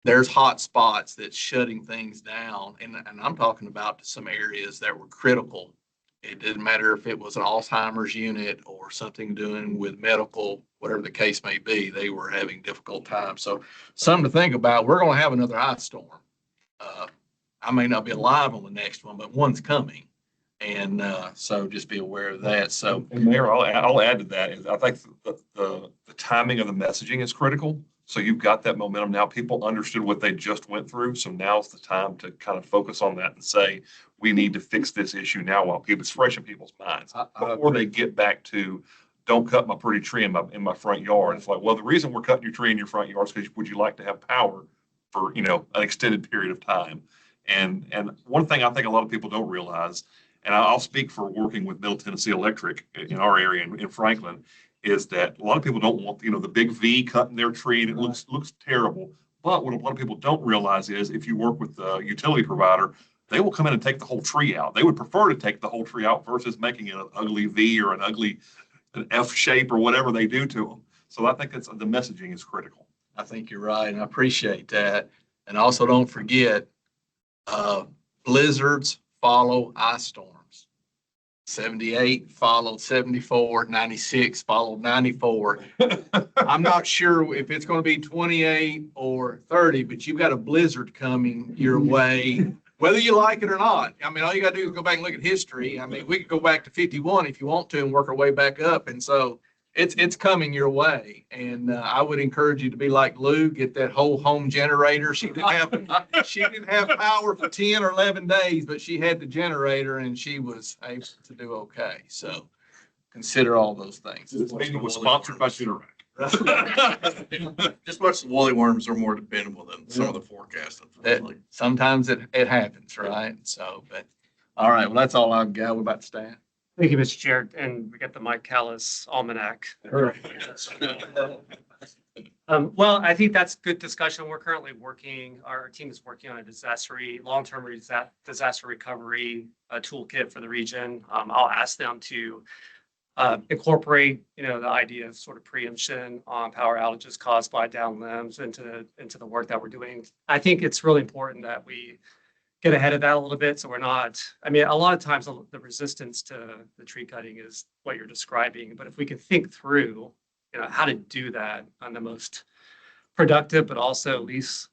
there's hot spots that's shutting things down. And I'm talking about some areas that were critical. It didn't matter if it was an Alzheimer's unit or something doing with medical, whatever the case may be, they were having difficult times. So something to think about. We're going to have another ice storm. I may not be alive on the next one, but one's coming. And so just be aware of that. So, And Mayor, I'll add to that is I think the timing of the messaging is critical. So you've got that momentum now. People understood what they just went through. So now's the time to kind of focus on that and say, we need to fix this issue now while it's fresh in people's minds before they get back to, don't cut my pretty tree in my front yard. It's like, well, the reason we're cutting your tree in your front yard is because would you like to have power for, an extended period of time? And one thing I think a lot of people don't realize, and I'll speak for working with Middle Tennessee Electric in our area in Franklin, is that a lot of people don't want, the big V cutting their tree and it looks terrible. But what a lot of people don't realize is if you work with the utility provider, they will come in and take the whole tree out. They would prefer to take the whole tree out versus making it an ugly V or an F shape or whatever they do to them. So I think the messaging is critical. I think you're right. And I appreciate that. And also don't forget, blizzards follow ice storms. 78 followed 74, 96 followed 94. I'm not sure if it's going to be 28 or 30, but you've got a blizzard coming your way, whether you like it or not. I mean, all you got to do is go back and look at history. I mean, we could go back to 51 if you want to and work our way back up. And so it's coming your way. And I would encourage you to be like Lou, get that whole home generator. She didn't have power for 10 or 11 days, but she had the generator and she was able to do okay. So consider all those things. This meeting was sponsored by Generac. Just watch the woolly worms are more dependable than some of the forecasts. Sometimes it happens, right? So, but all right, well, that's all I've got. We're about to stand. Thank you, Mr. Chair. And we got the Mike Callis Almanac. Well, I think that's good discussion. We're currently our team is working on a long-term disaster recovery toolkit for the region. I'll ask them to incorporate, the idea of sort of preemption on power outages caused by down limbs into the work that we're doing. I think it's really important that we get ahead of that a little bit. So we're not, I mean, a lot of times the resistance to the tree cutting is what you're describing. But if we can think through, how to do that on the most productive, but also least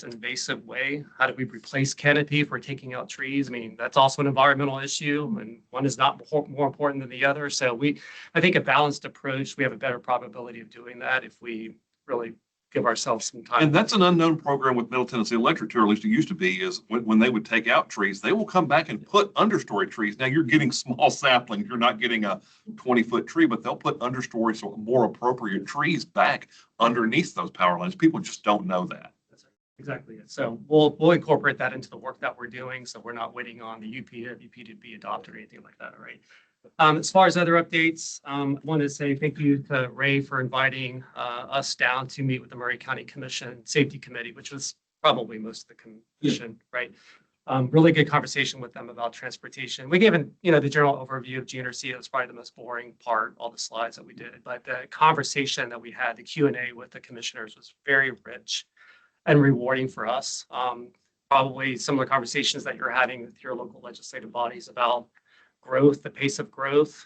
invasive way. How do we replace canopy if we're taking out trees? I mean, that's also an environmental issue, and one is not more important than the other. So I think a balanced approach, we have a better probability of doing that if we really give ourselves some time. And that's an unknown program with Middle Tennessee Electric, or at least it used to be, is when they would take out trees, they will come back and put understory trees. Now you're getting small saplings, you're not getting a 20-foot tree, but they'll put understory, so more appropriate trees back underneath those power lines. People just don't know that. Exactly. So we'll incorporate that into the work that we're doing. So we're not waiting on the UP to be adopted or anything like that. All right. As far as other updates, I want to say thank you to Ray for inviting us down to meet with the Murray County Commission Safety Committee, which was probably most of the commission, right? Really good conversation with them about transportation. We gave the general overview of GNRC. It was probably the most boring part, all the slides that we did, but the conversation that we had, the Q&A with the commissioners was very rich and rewarding for us. Probably similar conversations that you're having with your local legislative bodies about growth, the pace of growth,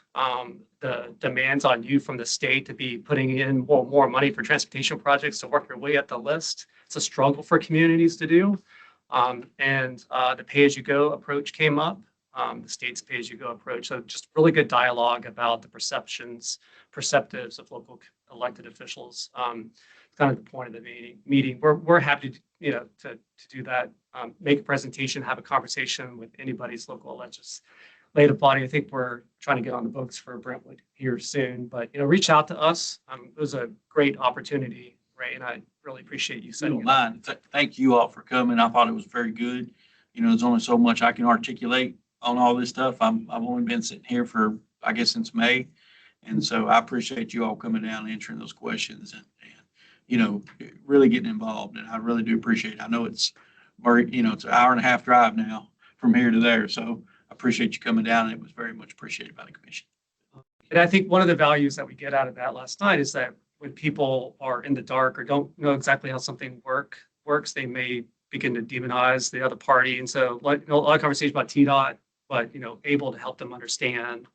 the demands on you from the state to be putting in more money for transportation projects to work your way up the list. It's a struggle for communities to do. And the pay-as-you-go approach came up, the state's pay-as-you-go approach. So just really good dialogue about the perceptives of local elected officials. Kind of the point of the meeting. We're happy to, to do that, make a presentation, have a conversation with anybody's local legislative body. I think we're trying to get on the books for Brentwood here soon, but, reach out to us. It was a great opportunity, Ray, and I really appreciate you setting it up. Thank you all for coming. I thought it was very good. There's only so much I can articulate on all this stuff. I've only been sitting here for, I guess, since May. And so I appreciate you all coming down and answering those questions and really getting involved. And I really do appreciate it. I know it's an hour and a half drive now from here to there. So I appreciate you coming down. And it was very much appreciated by the commission. And I think one of the values that we get out of that last night is that when people are in the dark or don't know exactly how something works, they may begin to demonize the other party. And so a lot of conversations about TDOT, but, able to help them understand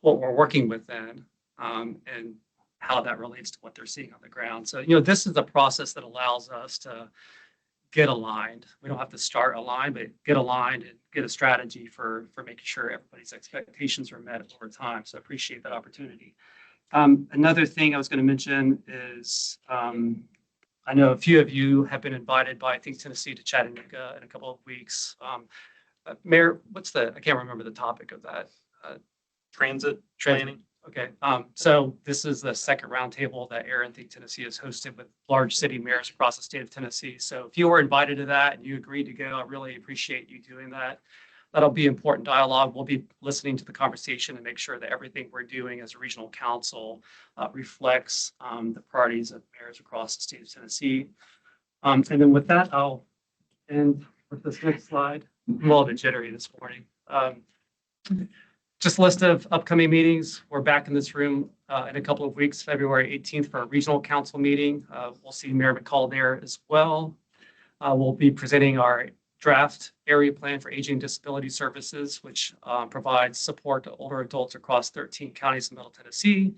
what we're working with then, and how that relates to what they're seeing on the ground. So, this is a process that allows us to get aligned. We don't have to start aligned, but get aligned and get a strategy for making sure everybody's expectations are met over time. So I appreciate that opportunity. Another thing I was going to mention is, I know a few of you have been invited by Think Tennessee to Chattanooga in a couple of weeks. Mayor, I can't remember the topic of that. Transit planning. Okay, so this is the second roundtable that Aaron Think Tennessee has hosted with large city mayors across the state of Tennessee. So if you were invited to that and you agreed to go, I really appreciate you doing that. That'll be important dialogue. We'll be listening to the conversation and make sure that everything we're doing as a regional council reflects the priorities of mayors across the state of Tennessee. And then with that, I'll end with this next slide. I'm a little bit jittery this morning. Just a list of upcoming meetings. We're back in this room in a couple of weeks, February 18th for a regional council meeting. We'll see Mayor McCall there as well. We'll be presenting our draft area plan for aging and disability services, which provides support to older adults across 13 counties in Middle Tennessee.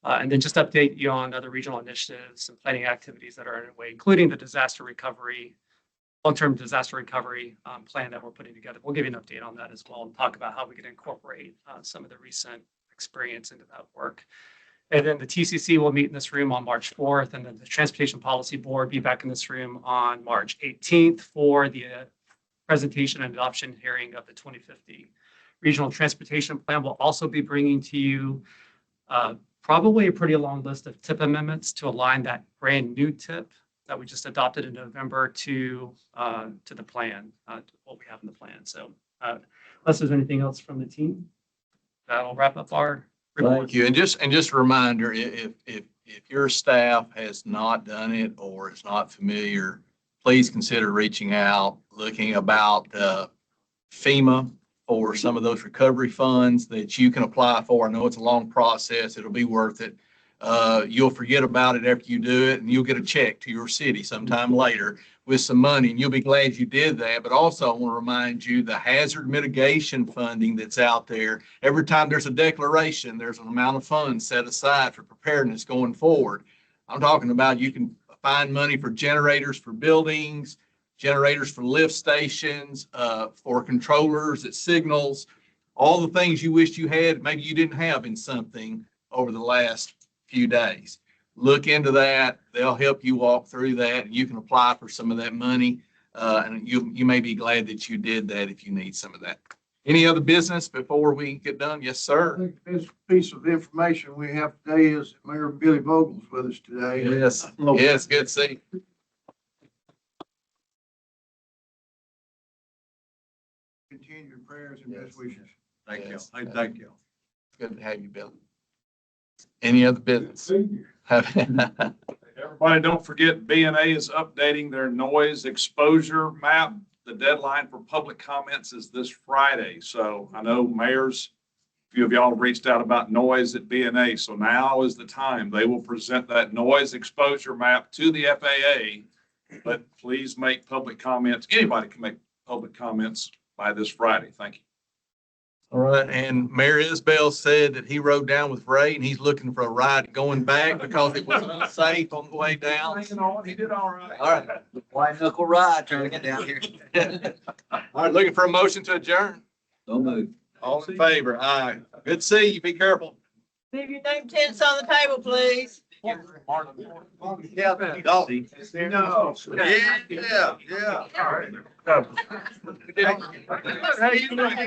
And then just update you on other regional initiatives and planning activities that are underway, including the long-term disaster recovery plan that we're putting together. We'll give you an update on that as well and talk about how we can incorporate some of the recent experience into that work. And then the TCC will meet in this room on March 4th, and then the Transportation Policy Board be back in this room on March 18th for the presentation and adoption hearing of the 2050 Regional Transportation Plan. We'll also be bringing to you probably a pretty long list of tip amendments to align that brand new tip that we just adopted in November to the plan, to what we have in the plan. So unless there's anything else from the team, that'll wrap up our report. Thank you. And just a reminder, if your staff has not done it or is not familiar, please consider reaching out, looking about FEMA for some of those recovery funds that you can apply for. I know it's a long process. It'll be worth it. You'll forget about it after you do it, and you'll get a check to your city sometime later with some money, and you'll be glad you did that. But also, I want to remind you the hazard mitigation funding that's out there. Every time there's a declaration, there's an amount of funds set aside for preparedness going forward. I'm talking about you can find money for generators for buildings, generators for lift stations, for controllers at signals, all the things you wished you had, maybe you didn't have in something over the last few days. Look into that. They'll help you walk through that, and you can apply for some of that money. And you may be glad that you did that if you need some of that. Any other business before we get done? Yes, I sir. think this piece of information we have today is Mayor Billy Vogel's with us today. Yes, yes, good to see you. Continued prayers and best wishes. Thank you. Yes. I thank you. Good to have you, Bill. Any other business? Everybody, don't forget, B&A is updating their noise exposure map. The deadline for public comments is this Friday. So I know mayors, a few of y'all have reached out about noise at B&A. So now is the time. They will present that noise exposure map to the FAA. But please make public comments. Anybody can make public comments by this Friday. Thank you. All right, and Mayor Isbell said that he rode down with Ray and he's looking for a ride going back because it was unsafe on the way down. He did all right. All right. White knuckle ride trying to get down here. All right, looking for a motion to adjourn. Don't move. All in favor? Aye. Good to see you. Be careful. Leave your name tents on the table, please. Yeah, Dolly. No. Yeah. All right. How you doing?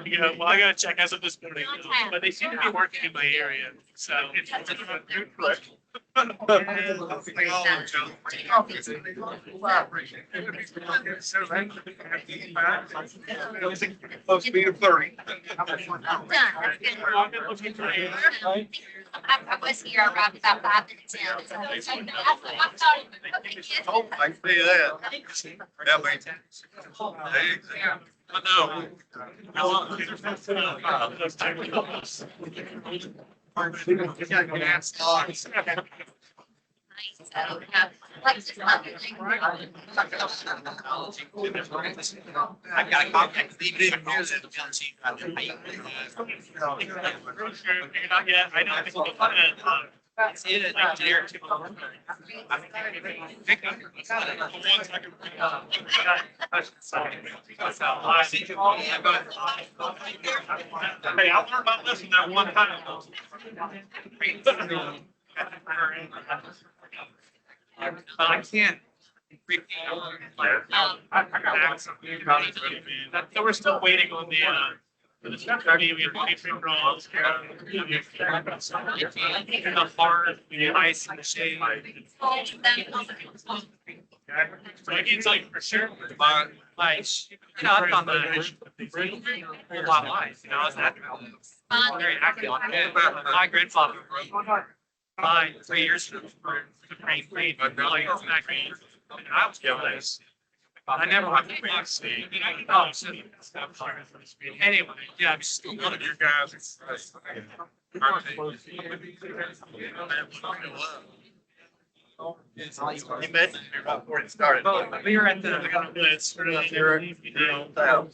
Yeah, well, I gotta check as of this morning, but they seem to be working in my area, so. Supposed to be a 30. I'm done. That's good. I was here around about 5 minutes in. So that's what I thought. Oh, I can see that. That means. I know. So, like this other thing. I've got a contact with even music. Not yet, I know. It's in it, like, generic to. Hey, I learned my lesson that one time. I can't. So we're still waiting on the, for the stuff that we have paper draws. The hard, the ice and the shade. So I can tell you for sure, like, you know, I've done the whole lot of life, you know, I was that very active. My grandfather died 3 years ago for brain pain, but really it's not great. And I was doing this. I never went to box. Anyway, yeah, I'm still one of your guys. You mentioned me right before it started. We were at the list for the, you know,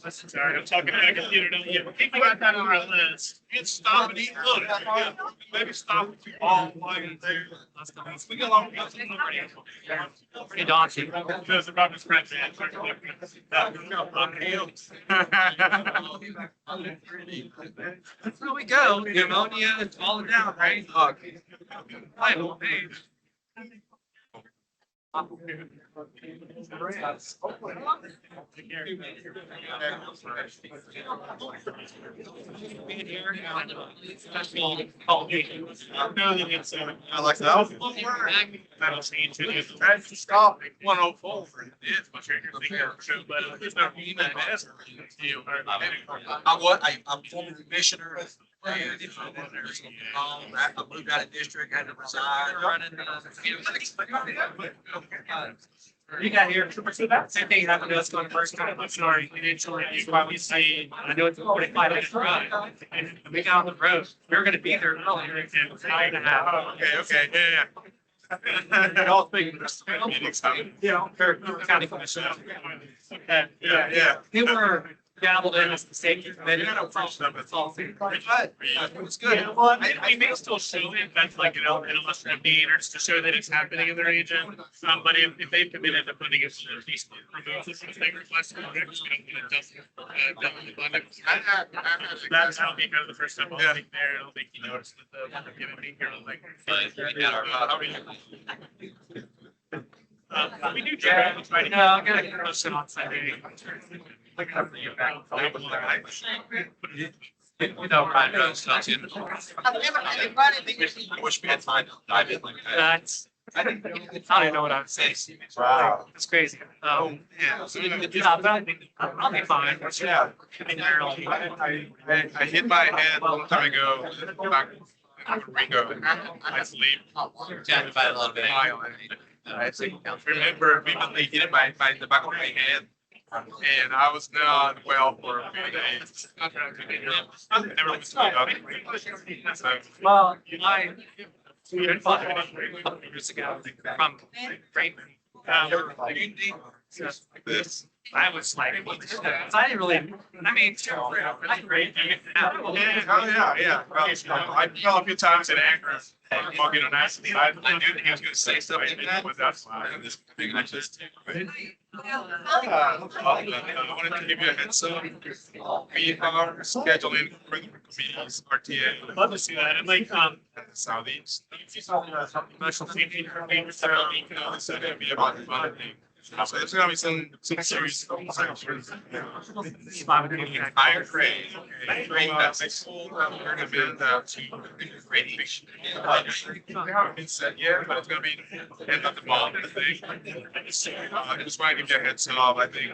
sorry, I'm talking to my computer, don't you? Keep got that on our list. You can stop and eat lunch. Yeah, maybe stop all like there. We got a lot of people. Pretty daunting. Because the Robert's friend, man. That's where we go. Pneumonia is falling down, right? I don't know. Being here, especially call me. I like that. I don't see you. Try to stop 104. It's much bigger thing, but it's not being that bad. I'm former commissioner. I moved out of district, had to resign. You got here. Same thing happened to us going the first time. I'm sorry. We didn't show you probably see. I know it's a 45-minute ride. And we got on the road. We were going to be there earlier. And it was an hour and a half. Okay, yeah. All meetings. Yeah, county commission. Yeah. They were dabbled in as the safety committee. It's all. It's good. We may still show it, that's like an illustrative need or just to show that it's happening in the region. But if they've committed to putting it, at least remove this thing request. That's how we go the first time. I'll be there. I don't think you noticed that the given me here. We do try to. No, I gotta get posted on Sunday. You know, Ryan Rose tells you. I've never had it running. I wish we had time to dive in like that. That's, I don't even know what I would say. Wow. It's crazy. Yeah. Yeah, but I think I'll be fine. Yeah. I mean, they're like. I hit my head a long time ago, back in Ringo, I sleep. Chatted about it a little bit. I remember vividly hitting the back of my head. And I was not well for a few days. Never was about it. So, Well, we had fun a couple of years ago from Raymond. this. I was like, I didn't really, I mean, I great. Oh, yeah. Well, I fell a few times in Akron. Walking on accident. I knew that he was going to say something like that, but that's fine. This thing I just. I wanted to give you a heads up. We are scheduling further meetings, RTA. I'd love to see that. And like, At the southeast. commercial safety. So it's going to be about the fun thing. So there's going to be some serious. I agree. That's we're going to be radiation. We haven't been set yet, but it's going to be end of the month, I think. Just wanted to give you a heads up. I think